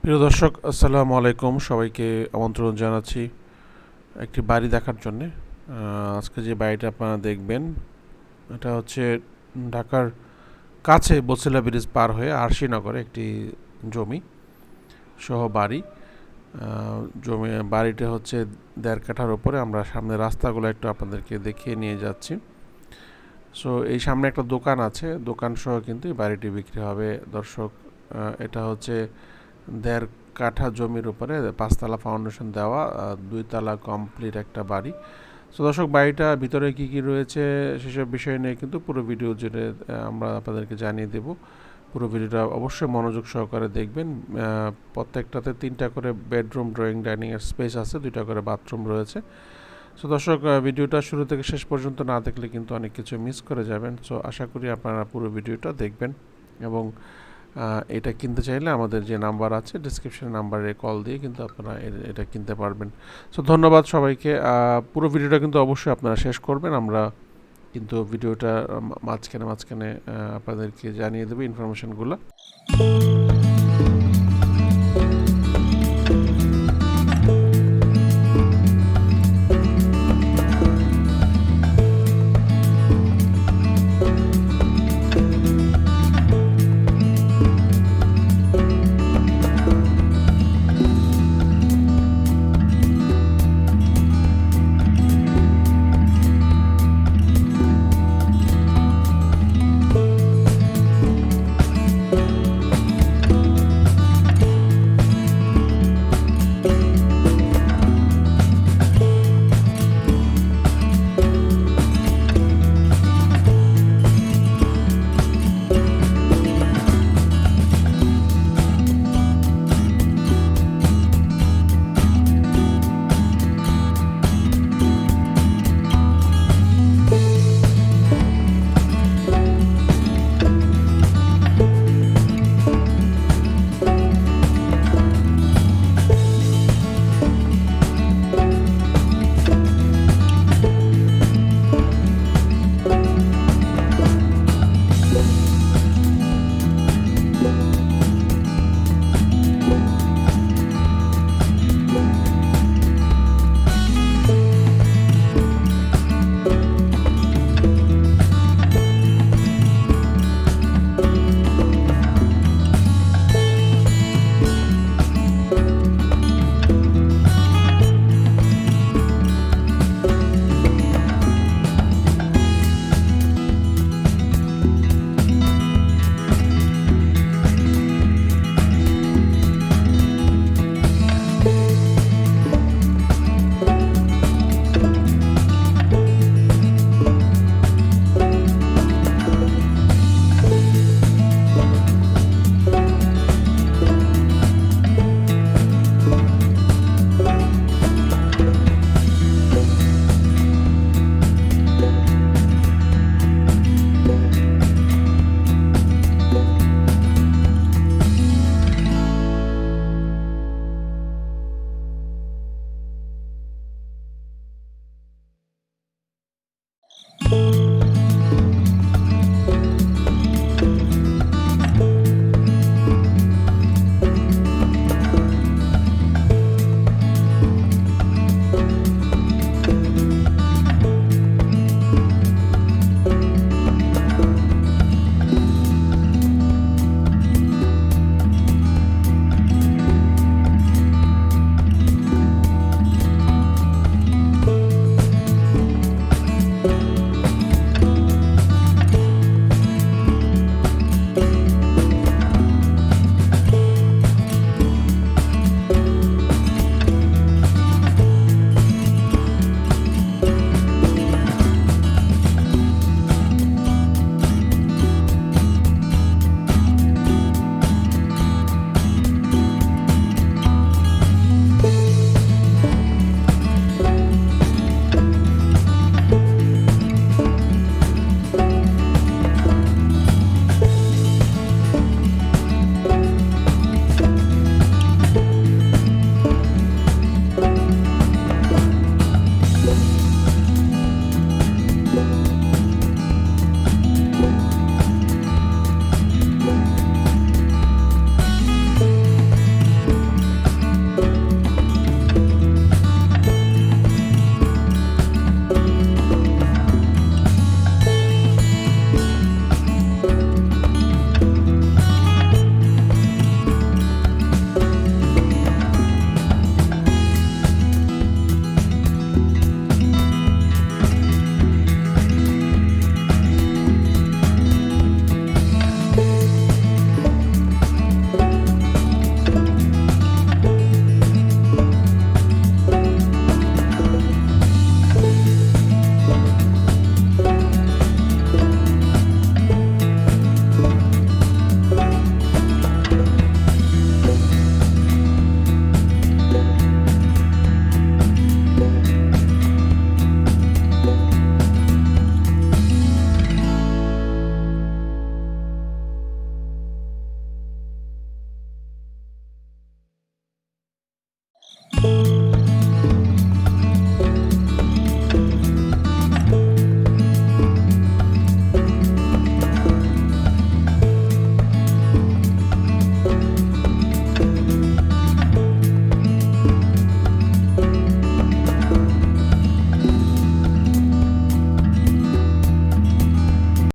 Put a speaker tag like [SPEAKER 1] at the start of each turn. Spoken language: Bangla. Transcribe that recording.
[SPEAKER 1] প্রিয় দর্শক, আসসালামু আলাইকুম। সবাইকে আমন্ত্রণ জানাচ্ছি একটি বাড়ি দেখার জন্যে। আজকে যে বাড়িটা আপনারা দেখবেন, এটা হচ্ছে ঢাকার কাছে বছিলা ব্রিজ পার হয়ে আরশিনগরে একটি জমি সহ বাড়ি। জমি বাড়িটা হচ্ছে 1.5 কাঠার উপরে। আমরা সামনে রাস্তাগুলো একটু আপনাদেরকে দেখিয়ে নিয়ে যাচ্ছি। সো এই সামনে একটা দোকান আছে, দোকান সহ কিন্তু এই বাড়িটি বিক্রি হবে। দর্শক, এটা হচ্ছে 1.5 কাঠা জমির উপরে 5 তলা ফাউন্ডেশন দেওয়া, 2 তলা কমপ্লিট একটা বাড়ি। তো দর্শক, বাড়িটা ভিতরে কি কি রয়েছে সেসব বিষয় নিয়ে কিন্তু পুরো ভিডিও জুড়ে আমরা আপনাদেরকে জানিয়ে দেব। পুরো ভিডিওটা অবশ্যই মনোযোগ সহকারে দেখবেন। প্রত্যেকটাতে 3টা করে বেডরুম, ড্রয়িং, ডাইনিং এর স্পেস আছে, 2টা করে বাথরুম রয়েছে। সো দর্শক, ভিডিওটা শুরু থেকে শেষ পর্যন্ত না দেখলে কিন্তু অনেক কিছু মিস করে যাবেন। সো আশা করি আপনারা পুরো ভিডিওটা দেখবেন এবং এটা কিনতে চাইলে আমাদের যে নাম্বার আছে ডিসক্রিপশন নাম্বারে কল দিয়ে কিন্তু আপনারা এটা কিনতে পারবেন। সো ধন্যবাদ সবাইকে। পুরো ভিডিওটা কিন্তু অবশ্যই আপনারা শেষ করবেন। আমরা কিন্তু ভিডিওটা মাঝখানে আপনাদেরকে জানিয়ে দেবো ইনফরমেশনগুলো।